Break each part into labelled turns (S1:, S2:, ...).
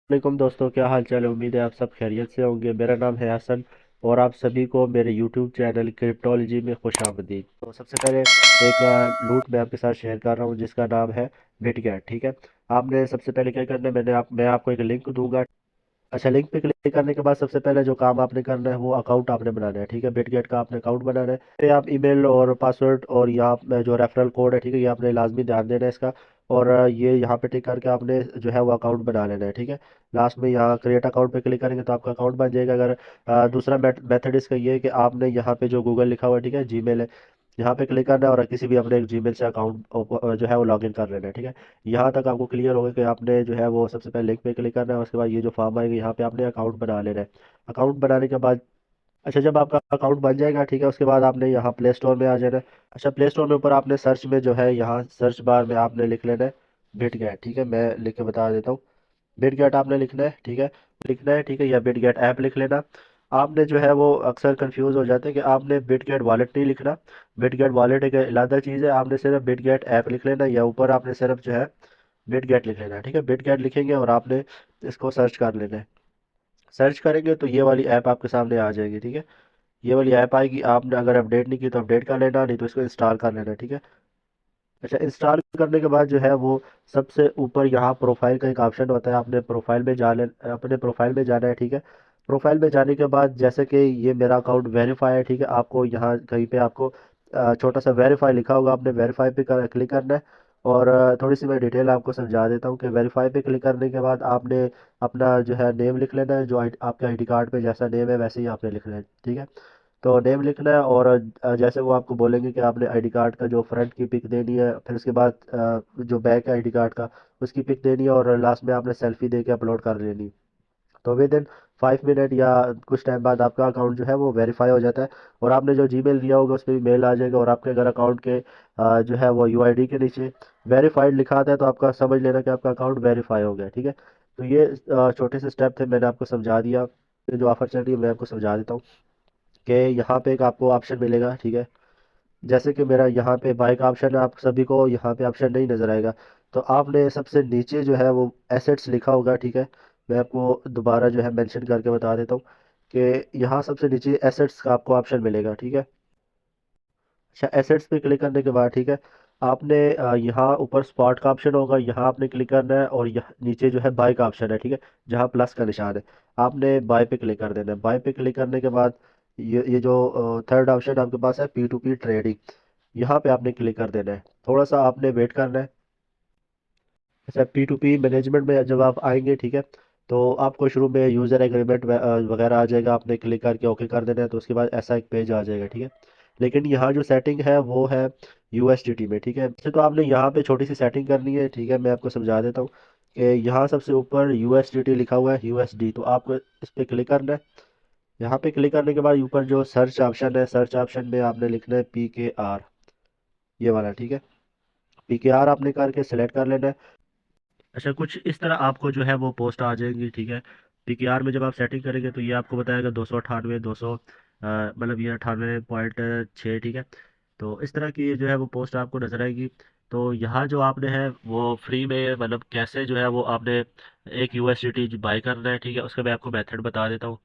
S1: वालेकुम दोस्तों, क्या हाल चाल है। उम्मीद है आप सब खैरियत से होंगे। मेरा नाम है हसन और आप सभी को मेरे यूट्यूब चैनल क्रिप्टोलॉजी में खुश आमदीद। तो सबसे पहले एक लूट मैं आपके साथ शेयर कर रहा हूँ जिसका नाम है बिटगेट। ठीक है, आपने सबसे पहले क्या करना है, मैं आपको एक लिंक दूंगा। अच्छा, लिंक पे क्लिक करने के बाद सबसे पहले जो काम आपने करना है वो अकाउंट आपने बनाना है। ठीक है, बिटगेट का आपने अकाउंट बनाना है। फिर आप ईमेल और पासवर्ड और यहाँ पे जो रेफरल कोड है, ठीक है, ये आपने लाजमी ध्यान देना है इसका। और ये यहाँ पे टिक करके आपने जो है वो अकाउंट बना लेना है। ठीक है, लास्ट में यहाँ क्रिएट अकाउंट पे क्लिक करेंगे तो आपका अकाउंट बन जाएगा। अगर दूसरा मेथड इसका ये है कि आपने यहाँ पे जो गूगल लिखा हुआ है, ठीक है, जीमेल है, यहाँ पे क्लिक करना है और किसी भी अपने जीमेल से अकाउंट जो है वो लॉगिन कर लेना है। ठीक है, यहाँ तक आपको क्लियर होगा कि आपने जो है वो सबसे पहले लिंक पे क्लिक करना है। उसके बाद ये जो फॉर्म आएगा यहाँ पे आपने अकाउंट बना लेना है। अकाउंट बनाने के बाद अच्छा, जब आपका अकाउंट बन जाएगा, ठीक है, उसके बाद आपने यहाँ प्ले स्टोर में आ जाना है। अच्छा, प्ले स्टोर में ऊपर आपने सर्च में जो है यहाँ सर्च बार में आपने लिख लेना है बिटगेट। ठीक है, मैं लिख के बता देता हूँ। बिटगेट आपने लिखना है। ठीक है, लिखना है, ठीक है, या बिटगेट ऐप लिख लेना। आपने जो है वो अक्सर कंफ्यूज हो जाते हैं कि आपने बिटगेट वॉलेट नहीं लिखना। बिटगेट वॉलेट एक अलग चीज़ है, आपने सिर्फ बिटगेट ऐप लिख लेना या ऊपर आपने सिर्फ जो है बिटगेट लिख लेना है। ठीक है, बिटगेट लिखेंगे और आपने इसको सर्च कर लेना है। सर्च करेंगे तो ये वाली ऐप आपके सामने आ जाएगी। ठीक है, ये वाली ऐप आएगी। आपने अगर अपडेट नहीं की तो अपडेट कर लेना, नहीं तो इसको इंस्टॉल कर लेना। ठीक है, अच्छा, इंस्टॉल करने के बाद जो है वो सबसे ऊपर यहाँ प्रोफाइल का एक ऑप्शन होता है। आपने प्रोफाइल में अपने प्रोफाइल में जाना है। ठीक है, प्रोफाइल में जाने के बाद जैसे कि ये मेरा अकाउंट वेरीफाई है, ठीक है, आपको यहाँ कहीं पे आपको छोटा सा वेरीफाई लिखा होगा, आपने वेरीफाई पे क्लिक करना है। और थोड़ी सी मैं डिटेल आपको समझा देता हूँ कि वेरीफाई पे क्लिक करने के बाद आपने अपना जो है नेम लिख लेना है। जो आपके आईडी कार्ड पे जैसा नेम है वैसे ही आपने लिखना है। ठीक है, तो नेम लिखना है और जैसे वो आपको बोलेंगे कि आपने आईडी कार्ड का जो फ्रंट की पिक देनी है, फिर उसके बाद जो बैक है आईडी कार्ड का उसकी पिक देनी है और लास्ट में आपने सेल्फी दे के अपलोड कर लेनी। तो विद इन 5 मिनट या कुछ टाइम बाद आपका अकाउंट जो है वो वेरीफाई हो जाता है और आपने जो जीमेल दिया होगा उस पर भी मेल आ जाएगा। और आपके अगर अकाउंट के जो है वो यूआईडी के नीचे वेरीफाइड लिखा आता है तो आपका समझ लेना कि आपका अकाउंट वेरीफाई हो गया। ठीक है, तो ये छोटे से स्टेप थे, मैंने आपको समझा दिया। ये जो ऑफर चल रही है मैं आपको समझा देता हूँ कि यहाँ पे एक आपको ऑप्शन मिलेगा। ठीक है, जैसे कि मेरा यहाँ पे बाय का ऑप्शन है, आप सभी को यहाँ पे ऑप्शन नहीं नज़र आएगा। तो आपने सबसे नीचे जो है वो एसेट्स लिखा होगा। ठीक है, मैं आपको दोबारा जो है मेंशन करके बता देता हूँ कि यहाँ सबसे नीचे एसेट्स का आपको ऑप्शन मिलेगा। ठीक है, अच्छा, एसेट्स पे क्लिक करने के बाद, ठीक है, आपने यहाँ ऊपर स्पॉट का ऑप्शन होगा, यहाँ आपने क्लिक करना है और यहाँ नीचे जो है बाय का ऑप्शन है। ठीक है, जहाँ प्लस का निशान है आपने बाय पे क्लिक कर देना है। बाय पे क्लिक करने के बाद ये जो थर्ड ऑप्शन आपके पास है पी टू पी ट्रेडिंग, यहाँ पे आपने क्लिक कर देना है। थोड़ा सा आपने वेट करना है। अच्छा, पी टू पी मैनेजमेंट में जब आप आएंगे, ठीक है, तो आपको शुरू में यूज़र एग्रीमेंट वगैरह आ जाएगा, आपने क्लिक करके ओके कर देना है। तो उसके बाद ऐसा एक पेज आ जाएगा। ठीक है, लेकिन यहाँ जो सेटिंग है वो है यूएसडीटी में। ठीक है, वैसे तो आपने यहाँ पे छोटी सी सेटिंग करनी है। ठीक है, मैं आपको समझा देता हूँ कि यहाँ सबसे ऊपर यूएसडीटी लिखा हुआ है, यूएसडी, तो आपको इस पर क्लिक करना है। यहाँ पे क्लिक करने के बाद ऊपर जो सर्च ऑप्शन है, सर्च ऑप्शन में आपने लिखना है PKR, ये वाला। ठीक है, PKR आपने करके सिलेक्ट कर लेना है। अच्छा, कुछ इस तरह आपको जो है वो पोस्ट आ जाएंगी। ठीक है, पीकेआर में जब आप सेटिंग करेंगे तो ये आपको बताएगा 298, 200, मतलब ये 98.6। ठीक है, तो इस तरह की जो है वो पोस्ट आपको नजर आएगी। तो यहाँ जो आपने है वो फ्री में, मतलब कैसे जो है वो आपने एक यूएसडीटी बाई करना है। ठीक है, उसका मैं आपको मेथड बता देता हूँ।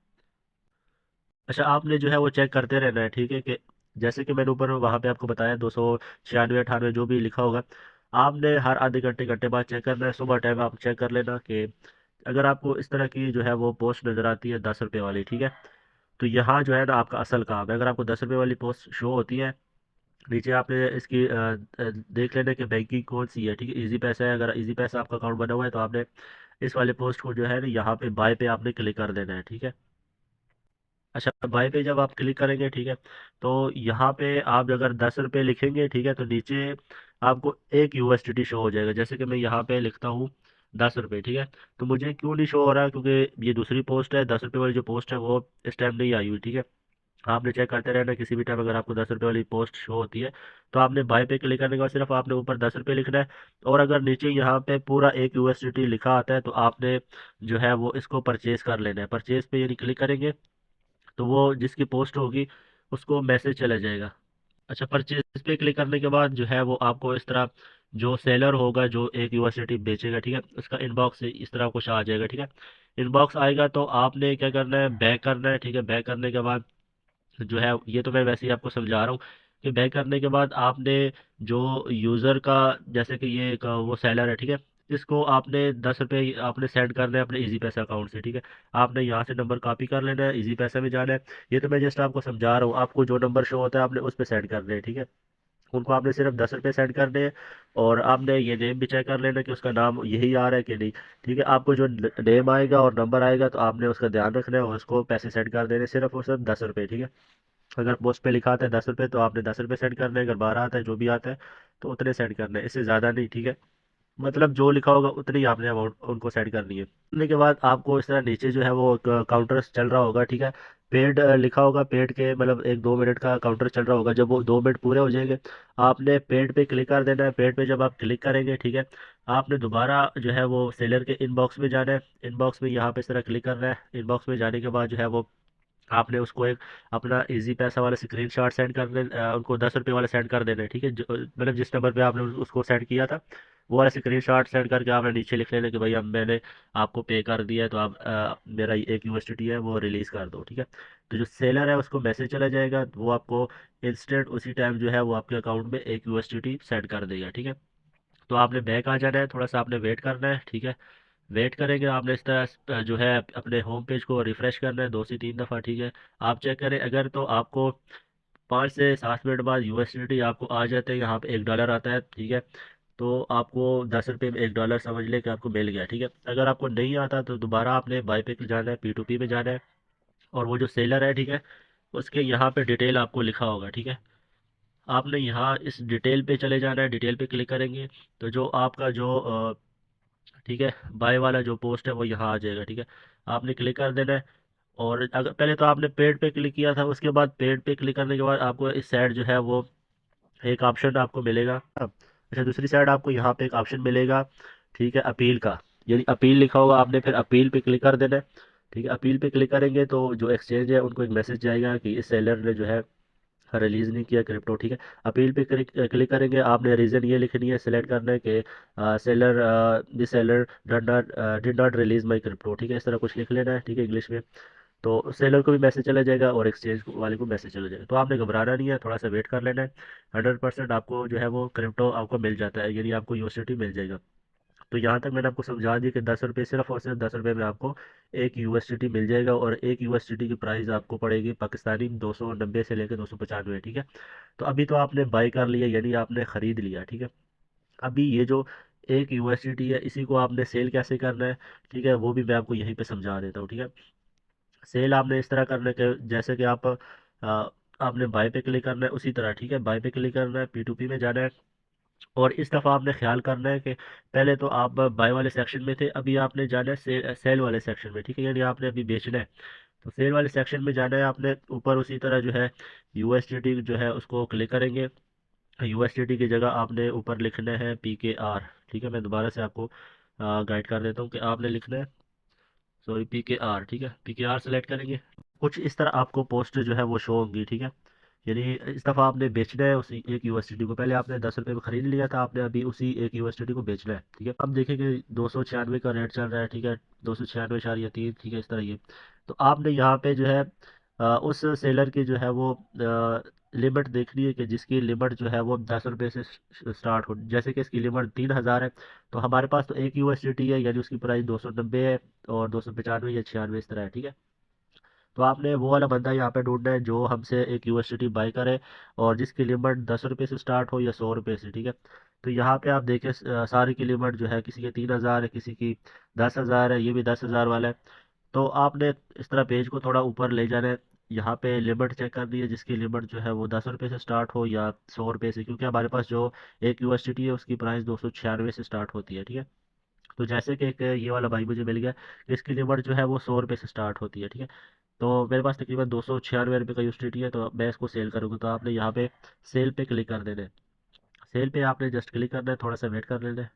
S1: अच्छा, आपने जो है वो चेक करते रहना है। ठीक है, कि जैसे कि मैंने ऊपर वहाँ पे आपको बताया 296, 98 जो भी लिखा होगा, आपने हर आधे घंटे घंटे बाद चेक करना है। सुबह टाइम आप चेक कर लेना कि अगर आपको इस तरह की जो है वो पोस्ट नज़र आती है 10 रुपये वाली, ठीक है, तो यहाँ जो है ना आपका असल काम है। अगर आपको 10 रुपये वाली पोस्ट शो होती है, नीचे आपने इसकी देख लेना कि बैंकिंग कौन सी है। ठीक है, इजी पैसा है, अगर इजी पैसा आपका अकाउंट बना हुआ है तो आपने इस वाले पोस्ट को जो है ना यहाँ पे बाय पे आपने क्लिक कर देना है। ठीक है, अच्छा, बाय पे जब आप क्लिक करेंगे, ठीक है, तो यहाँ पे आप अगर 10 रुपये लिखेंगे, ठीक है, तो नीचे आपको एक यूएसडीटी शो हो जाएगा। जैसे कि मैं यहाँ पे लिखता हूँ 10 रुपये। ठीक है, तो मुझे क्यों नहीं शो हो रहा है, क्योंकि ये दूसरी पोस्ट है, 10 रुपये वाली जो पोस्ट है वो इस टाइम नहीं आई हुई। ठीक है, आपने चेक करते रहना किसी भी टाइम अगर आपको 10 रुपये वाली पोस्ट शो होती है तो आपने बाय पे क्लिक करने के बाद सिर्फ आपने ऊपर 10 रुपये लिखना है। और अगर नीचे यहाँ पे पूरा एक यूएसडीटी लिखा आता है तो आपने जो है वो इसको परचेज कर लेना है। परचेज पे यानी क्लिक करेंगे तो वो जिसकी पोस्ट होगी उसको मैसेज चला जाएगा। अच्छा, परचेज पे क्लिक करने के बाद जो है वो आपको इस तरह जो सेलर होगा जो एक यूएसडीटी बेचेगा, ठीक है, उसका इनबॉक्स इस तरह कुछ आ जाएगा, ठीक है। इनबॉक्स आएगा तो आपने क्या करना है, बैक करना है, ठीक है। बैक करने के बाद जो है, ये तो मैं वैसे ही आपको समझा रहा हूँ कि बैक करने के बाद आपने जो यूज़र का, जैसे कि ये एक वो सेलर है, ठीक है, इसको आपने 10 रुपये आपने सेंड करना है अपने इजी पैसा अकाउंट से, ठीक है। आपने यहाँ से नंबर कॉपी कर लेना है, इजी पैसा में जाना है। ये तो मैं जस्ट आपको समझा रहा हूँ, आपको जो नंबर शो होता है आपने उस पर सेंड करना है, ठीक है। उनको आपने सिर्फ 10 रुपये सेंड करने हैं। और आपने ये नेम भी चेक कर लेना कि उसका नाम यही आ रहा है कि नहीं, ठीक है। आपको जो नेम आएगा और नंबर आएगा तो आपने उसका ध्यान रखना है और उसको पैसे सेंड कर देने, सिर्फ और सिर्फ 10 रुपये, ठीक है। अगर पोस्ट पे लिखा आता है 10 रुपये तो आपने 10 रुपये सेंड करने हैं, अगर 12 आता है जो भी आता है तो उतने सेंड करने हैं, इससे ज़्यादा नहीं, ठीक है। मतलब जो लिखा होगा उतनी ही आपने अमाउंट उनको सेंड करनी है। करने के बाद आपको इस तरह नीचे जो है वो काउंटर चल रहा होगा, ठीक है। पेड लिखा होगा, पेड के मतलब 1-2 मिनट का काउंटर चल रहा होगा। जब वो 2 मिनट पूरे हो जाएंगे आपने पेड पे क्लिक कर देना है। पेड पे जब आप क्लिक करेंगे, ठीक है, आपने दोबारा जो है वो सेलर के इनबॉक्स में जाना है। इनबॉक्स में यहाँ पे इस तरह क्लिक करना है। इनबॉक्स में जाने के बाद जो है वो आपने उसको एक अपना इजी पैसा वाला स्क्रीनशॉट सेंड कर उनको 10 रुपये वाला सेंड कर देना है, ठीक है। मतलब जिस नंबर पे आपने उसको सेंड किया था वो वाला स्क्रीनशॉट सेंड करके आपने नीचे लिख लेना कि भाई अब मैंने आपको पे कर दिया है, तो आप मेरा ये एक यूएसडीटी है वो रिलीज़ कर दो, ठीक है। तो जो सेलर है उसको मैसेज चला जाएगा, वो आपको इंस्टेंट उसी टाइम जो है वो आपके अकाउंट में एक यूएसडीटी सेंड कर देगा, ठीक है। तो आपने बैक आ जाना है, थोड़ा सा आपने वेट करना है, ठीक है। वेट करेंगे आपने इस तरह जो है अपने होम पेज को रिफ्रेश करना है 2 से 3 दफ़ा, ठीक है। आप चेक करें, अगर तो आपको 5 से 7 मिनट बाद यूएसडीटी आपको आ जाते हैं, यहाँ पे $1 आता है, ठीक है। तो आपको 10 रुपये में $1 समझ लें कि आपको मिल गया, ठीक है। अगर आपको नहीं आता तो दोबारा आपने बाई पे जाना है, P2P में जाना है। और वो जो सेलर है, ठीक है, उसके यहाँ पे डिटेल आपको लिखा होगा, ठीक है। आपने यहाँ इस डिटेल पे चले जाना है, डिटेल पे क्लिक करेंगे तो जो आपका जो ठीक है बाय वाला जो पोस्ट है वो यहाँ आ जाएगा, ठीक है। आपने क्लिक कर देना है। और अगर पहले तो आपने पेड पे क्लिक किया था, उसके बाद पेड पे क्लिक करने के बाद आपको इस साइड जो है वो एक ऑप्शन आपको मिलेगा। अच्छा, दूसरी साइड आपको यहाँ पे एक ऑप्शन मिलेगा, ठीक है, अपील का। यानी अपील लिखा होगा, आपने फिर अपील पे क्लिक कर देना है, ठीक है। अपील पे क्लिक करेंगे तो जो एक्सचेंज है उनको एक मैसेज जाएगा कि इस सेलर ने जो है रिलीज नहीं किया क्रिप्टो, ठीक है। अपील पे क्लिक क्लिक करेंगे, आपने रीज़न ये लिखनी है, सेलेक्ट करना है कि seller this seller did not release my crypto, ठीक है। इस तरह कुछ लिख लेना है, ठीक है, इंग्लिश में। तो सेलर को भी मैसेज चला जाएगा और एक्सचेंज वाले को मैसेज चला जाएगा। तो आपने घबराना नहीं है, थोड़ा सा वेट कर लेना है। 100% आपको जो है वो क्रिप्टो आपको मिल जाता है, यानी आपको यूएसडीटी मिल जाएगा। तो यहाँ तक मैंने आपको समझा दिया कि 10 रुपये, सिर्फ और सिर्फ 10 रुपये में आपको एक यूएसडीटी मिल जाएगा। और एक यूएसडीटी की प्राइस आपको पड़ेगी पाकिस्तानी 290 से लेकर 295, ठीक है। तो अभी तो आपने बाई कर लिया, यानी आपने ख़रीद लिया, ठीक है। अभी ये जो एक यूएसडीटी है इसी को आपने सेल कैसे करना है, ठीक है, वो भी मैं आपको यहीं पे समझा देता हूँ, ठीक है। सेल आपने इस तरह करना है कि जैसे कि आपने बाय पे क्लिक करना है उसी तरह, ठीक है। बाय पे क्लिक करना है, P2P में जाना है। और इस दफ़ा आपने ख्याल करना है कि पहले तो आप बाय वाले सेक्शन में थे, अभी आपने जाना है सेल वाले सेक्शन में, ठीक है। यानी आपने अभी बेचना है तो सेल वाले सेक्शन में जाना है आपने। ऊपर उसी तरह जो है यूएसडीटी जो है उसको क्लिक करेंगे। यूएसडीटी की जगह आपने ऊपर लिखना है PKR, ठीक है। मैं दोबारा से आपको गाइड कर देता हूँ कि आपने लिखना है, सॉरी, PKR, ठीक है। PKR सेलेक्ट करेंगे, कुछ इस तरह आपको पोस्ट जो है वो शो होंगी, ठीक है। यानी इस दफ़ा आपने बेचना है उसी एक यूएसडीटी को। पहले आपने 10 रुपये में खरीद लिया था, आपने अभी उसी एक यूएसडीटी को बेचना है, ठीक है। अब देखिए कि 296 का रेट चल रहा है, ठीक है, 296.3, ठीक है, इस तरह ये। तो आपने यहाँ पे जो है उस सेलर की जो है वो लिमिट देखनी है कि जिसकी लिमिट जो है वो 10 रुपये से स्टार्ट हो। जैसे कि इसकी लिमिट 3,000 है, तो हमारे पास तो एक यूएसडीटी है, यानी उसकी प्राइस 290 है और 295 या 96 इस तरह है, ठीक है। तो आपने वो वाला बंदा यहाँ पे ढूंढना है जो हमसे एक यूएसडीटी बाई करे और जिसकी लिमिट 10 रुपये से स्टार्ट हो या 100 रुपये से, ठीक है। तो यहाँ पे आप देखें सारी की लिमिट जो है किसी की 3,000 है, किसी की 10,000 है, ये भी 10,000 वाला है। तो आपने इस तरह पेज को थोड़ा ऊपर ले जाना है, यहाँ पे लिमिट चेक कर दी है जिसकी लिमिट जो है वो 10 रुपये से स्टार्ट हो या 100 रुपये से, क्योंकि हमारे पास जो एक यूएसडीटी है उसकी प्राइस 296 से स्टार्ट होती है, ठीक है। तो जैसे कि एक ये वाला भाई मुझे मिल गया, इसकी लिमिट जो है वो 100 रुपये से स्टार्ट होती है, ठीक है। तो मेरे पास तकरीबन 296 रुपये का यूटिलिटी है, तो मैं इसको सेल करूँगा। तो आपने यहाँ पे सेल पे क्लिक कर देना है। सेल पे आपने जस्ट क्लिक करना है, थोड़ा सा वेट कर लेना है।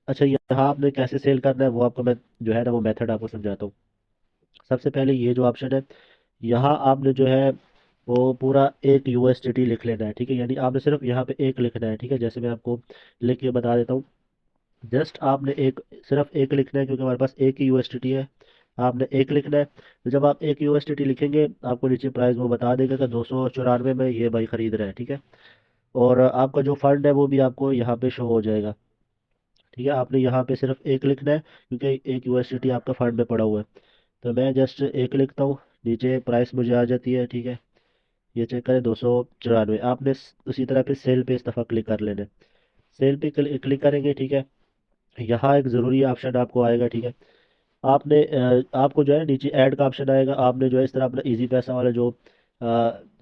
S1: अच्छा, यहाँ आपने कैसे सेल करना है वो आपको मैं जो है ना वो मेथड आपको समझाता हूँ। सबसे पहले ये जो ऑप्शन है, यहाँ आपने जो है वो पूरा एक यूएसडीटी लिख लेना है, ठीक है। यानी आपने सिर्फ यहाँ पे एक लिखना है, ठीक है। जैसे मैं आपको लिख के बता देता हूँ। जस्ट आपने एक, सिर्फ एक लिखना है, क्योंकि हमारे पास एक ही यूएसडीटी है। आपने एक लिखना है। तो जब आप एक यूएसडीटी लिखेंगे, आपको नीचे प्राइस वो बता देगा कि 294 में ये भाई खरीद रहा है, ठीक है। और आपका जो फंड है वो भी आपको यहाँ पे शो हो जाएगा, ठीक है। आपने यहाँ पे सिर्फ एक लिखना है, क्योंकि एक यूएसडीटी आपका फंड में पड़ा हुआ है। तो मैं जस्ट एक लिखता हूँ, नीचे प्राइस मुझे आ जाती है, ठीक है। ये चेक करें, 294। आपने उसी तरह पे सेल पे इस दफ़ा क्लिक कर लेना है। सेल पे क्लिक करेंगे, ठीक है। यहाँ एक ज़रूरी ऑप्शन आपको आएगा, ठीक है। आपने आपको जो है नीचे ऐड का ऑप्शन आएगा। आपने जो है इस तरह अपना इजी पैसा वाला जो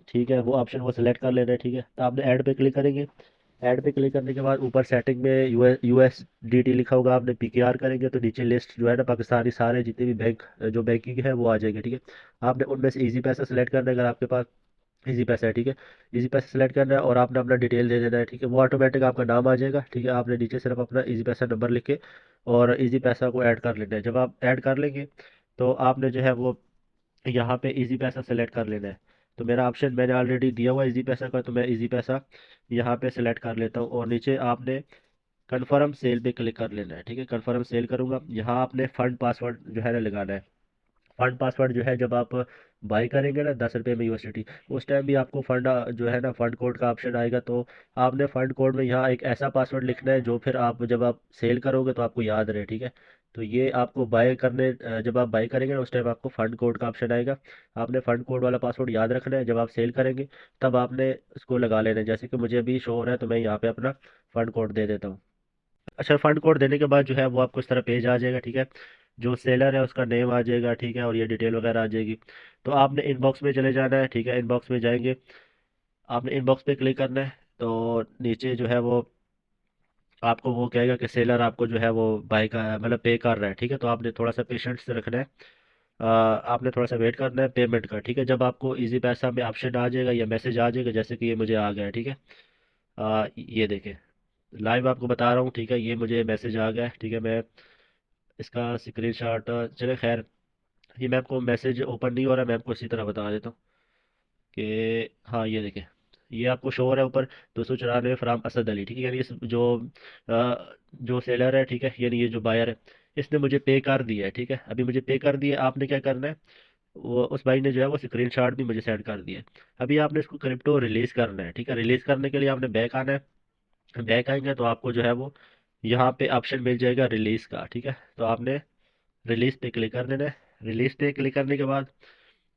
S1: ठीक है वो ऑप्शन वो सिलेक्ट कर लेना है, ठीक है। तो आपने ऐड पे क्लिक करेंगे। ऐड पे क्लिक करने के बाद ऊपर सेटिंग में यूएसडीटी लिखा होगा, आपने पीकेआर करेंगे तो नीचे लिस्ट जो है ना पाकिस्तानी सारे जितने भी बैंक जो बैंकिंग है वो आ जाएंगे, ठीक है। आपने उनमें से इजी पैसा सेलेक्ट करना है, अगर आपके पास इजी पैसा है, ठीक है। इजी पैसा सेलेक्ट करना है और आपने अपना डिटेल दे देना है, ठीक है। वो ऑटोमेटिक आपका नाम आ जाएगा, ठीक है। आपने नीचे सिर्फ अपना इजी पैसा नंबर लिख के और इजी पैसा को ऐड कर लेना है। जब आप ऐड कर लेंगे तो आपने जो है वो यहाँ पे इजी पैसा सेलेक्ट कर लेना है। तो मेरा ऑप्शन मैंने ऑलरेडी दिया हुआ है इजी पैसा का, तो मैं इजी पैसा यहाँ पे सेलेक्ट कर लेता हूँ और नीचे आपने कन्फर्म सेल पे क्लिक कर लेना है, ठीक है। कन्फर्म सेल करूँगा, यहाँ आपने फंड पासवर्ड जो है ना लगाना है। फंड पासवर्ड जो है जब आप बाई करेंगे ना 10 रुपये में यूएसडीटी, उस टाइम भी आपको फंड जो है ना फंड कोड का ऑप्शन आएगा। तो आपने फंड कोड में यहाँ एक ऐसा पासवर्ड लिखना है जो फिर आप जब आप सेल करोगे तो आपको याद रहे, ठीक है। तो ये आपको बाय करने जब आप बाई करेंगे ना उस टाइम आपको फंड कोड का ऑप्शन आएगा। आपने फंड कोड वाला पासवर्ड याद रखना है। जब आप सेल करेंगे तब आपने इसको लगा लेना है। जैसे कि मुझे अभी शो हो रहा है तो मैं यहाँ पे अपना फंड कोड दे देता हूँ। अच्छा, फंड कोड देने के बाद जो है वो आपको इस तरह पेज आ जाएगा, ठीक है। जो सेलर है उसका नेम आ जाएगा, ठीक है, और ये डिटेल वगैरह आ जाएगी। तो आपने इनबॉक्स में चले जाना है, ठीक है। इनबॉक्स में जाएंगे, आपने इनबॉक्स पे क्लिक करना है। तो नीचे जो है वो आपको वो कहेगा कि सेलर आपको जो है वो बाय का मतलब पे कर रहा है, ठीक है। तो आपने थोड़ा सा पेशेंस से रखना है। आपने थोड़ा सा वेट करना है पेमेंट का, ठीक है। जब आपको इजी पैसा में ऑप्शन आ जाएगा या मैसेज आ जाएगा, जैसे कि ये मुझे आ गया है, ठीक है। ये देखें, लाइव आपको बता रहा हूँ, ठीक है। ये मुझे मैसेज आ गया है, ठीक है। मैं इसका स्क्रीनशॉट, चले खैर, ये मैं आपको मैसेज ओपन नहीं हो रहा, मैं आपको इसी तरह बता देता हूँ कि हाँ ये देखें, ये आपको शो हो रहा है ऊपर 294 फ्राम असद अली, ठीक है। यानी इस जो सेलर है, ठीक है, यानी ये जो बायर है, इसने मुझे पे कर दिया है, ठीक है। अभी मुझे पे कर दिया, आपने क्या करना है, वो उस भाई ने जो है वो स्क्रीनशॉट भी मुझे सेंड कर दिया है। अभी आपने इसको क्रिप्टो रिलीज करना है, ठीक है। रिलीज करने के लिए आपने बैक आना है। बैक आएंगे तो आपको जो है वो यहाँ पे ऑप्शन मिल जाएगा रिलीज का, ठीक है। तो आपने रिलीज पे क्लिक कर देना है। रिलीज पे क्लिक करने के बाद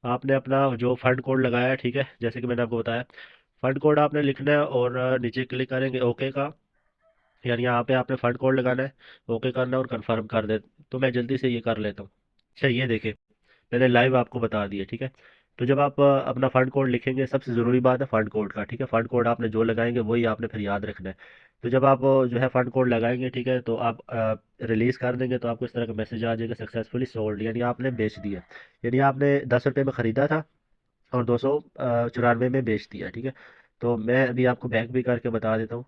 S1: आपने अपना जो फंड कोड लगाया है, ठीक है, जैसे कि मैंने आपको बताया, फंड कोड आपने लिखना है और नीचे क्लिक करेंगे ओके का, यानी यहाँ पे आपने फंड कोड लगाना है, ओके करना है और कंफर्म कर दे। तो मैं जल्दी से ये कर लेता हूँ। अच्छा, ये देखें, मैंने लाइव आपको बता दिया, ठीक है। तो जब आप अपना फंड कोड लिखेंगे, सबसे ज़रूरी बात है फंड कोड का, ठीक है। फंड कोड आपने जो लगाएंगे वही आपने फिर याद रखना है। तो जब आप जो है फंड कोड लगाएंगे, ठीक है, तो आप रिलीज़ कर देंगे तो आपको इस तरह का मैसेज आ जाएगा सक्सेसफुली सोल्ड, यानी आपने बेच दिया। यानी आपने 10 रुपये में ख़रीदा था और 294 में बेच दिया, ठीक है। तो मैं अभी आपको बैक भी करके बता देता हूँ,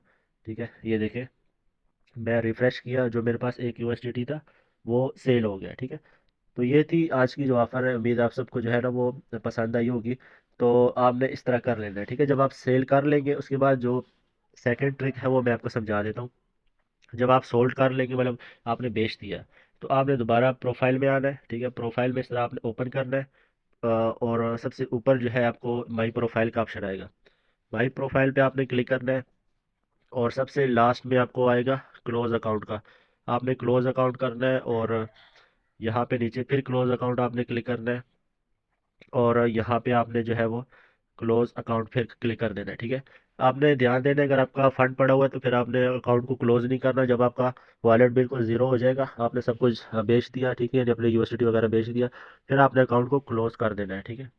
S1: ठीक है। ये देखें, मैं रिफ़्रेश किया, जो मेरे पास एक यूएसडीटी था वो सेल हो गया, ठीक है। तो ये थी आज की जो ऑफ़र है, उम्मीद आप सबको जो है ना वो पसंद आई होगी। तो आपने इस तरह कर लेना है, ठीक है। जब आप सेल कर लेंगे उसके बाद जो सेकंड ट्रिक है वो मैं आपको समझा देता हूँ। जब आप सोल्ड कर लेंगे, मतलब आपने बेच दिया, तो आपने दोबारा प्रोफाइल में आना है, ठीक है। प्रोफाइल में इस तरह आपने ओपन करना है। और सबसे ऊपर जो है आपको माई प्रोफाइल का ऑप्शन आएगा। माई प्रोफाइल पे आपने क्लिक करना है और सबसे लास्ट में आपको आएगा क्लोज अकाउंट का। आपने क्लोज अकाउंट करना है और यहाँ पे नीचे फिर क्लोज अकाउंट आपने क्लिक करना है और यहाँ पे आपने जो है वो क्लोज अकाउंट फिर क्लिक कर देना है, ठीक है। आपने ध्यान देना है, अगर आपका फंड पड़ा हुआ है तो फिर आपने अकाउंट को क्लोज नहीं करना। जब आपका वॉलेट बिल्कुल ज़ीरो हो जाएगा, आपने सब कुछ बेच दिया, ठीक है, अपनी यूनिवर्सिटी वगैरह बेच दिया, फिर आपने अकाउंट को क्लोज कर देना है, ठीक है।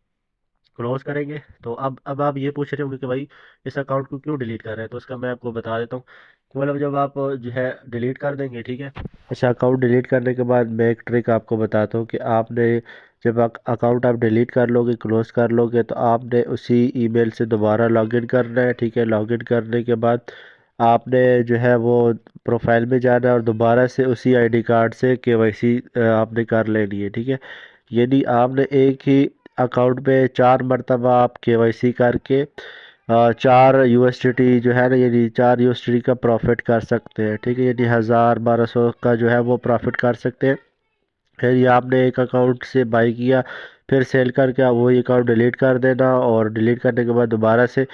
S1: क्लोज करेंगे तो अब आप ये पूछ रहे होंगे कि भाई इस अकाउंट को क्यों डिलीट कर रहे हैं, तो उसका मैं आपको बता देता हूँ कि मतलब जब आप जो है डिलीट कर देंगे, ठीक है। अच्छा, अकाउंट डिलीट करने के बाद मैं एक ट्रिक आपको बताता हूँ कि आपने जब अकाउंट आप डिलीट कर लोगे, क्लोज कर लोगे, तो आपने उसी ईमेल से दोबारा लॉगिन करना है, ठीक है। लॉगिन करने के बाद आपने जो है वो प्रोफाइल में जाना है और दोबारा से उसी आईडी कार्ड से केवाईसी आपने कर लेनी है, ठीक है। यानी आपने एक ही अकाउंट पे 4 मरतबा आप KYC करके 4 USDT जो है ना, यानी 4 USDT का प्रॉफिट कर सकते हैं। ठीक है, यानी 1000-1200 का जो है वो प्रॉफिट कर सकते हैं। फिर ये आपने एक अकाउंट से बाई किया, फिर सेल करके आप वही अकाउंट डिलीट कर देना, और डिलीट करने के बाद दोबारा से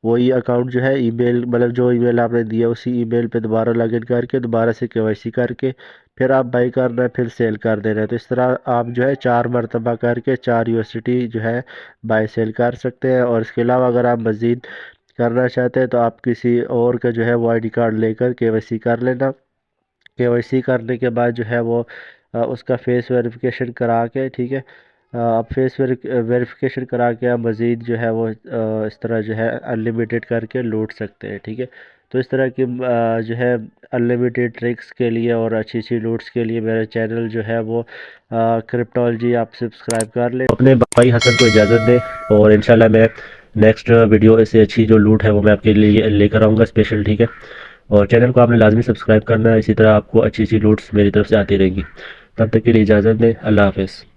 S1: वही अकाउंट जो है ईमेल, मतलब जो ईमेल आपने दिया उसी ईमेल पे दोबारा लॉगिन करके दोबारा से KYC करके फिर आप बाई करना है, फिर सेल कर देना है। तो इस तरह आप जो है 4 मरतबा करके 4 USDT जो है बाई सेल कर सकते हैं। और इसके अलावा अगर आप मज़ीद करना चाहते हैं तो आप किसी और का जो है वो ID कार्ड लेकर KYC कर लेना। KYC करने के बाद जो है वो उसका फेस वेरिफिकेशन करा के, ठीक है, आप फेस वेरिफिकेशन करा के आप मज़ीद जो है वो इस तरह जो है अनलिमिटेड करके लूट सकते हैं। ठीक है, तो इस तरह की जो है अनलिमिटेड ट्रिक्स के लिए और अच्छी अच्छी लूट्स के लिए मेरा चैनल जो है वो क्रिप्टोलॉजी आप सब्सक्राइब कर ले। अपने भाई हसन को इजाज़त दें, और इंशाल्लाह मैं नेक्स्ट वीडियो से अच्छी जो लूट है वो मैं आपके लिए लेकर आऊँगा स्पेशल। ठीक है, और चैनल को आपने लाजमी सब्सक्राइब करना है, इसी तरह आपको अच्छी अच्छी लूट्स मेरी तरफ से आती रहेंगी। तब तक के लिए इजाज़त दें, अल्लाह हाफ़िज़।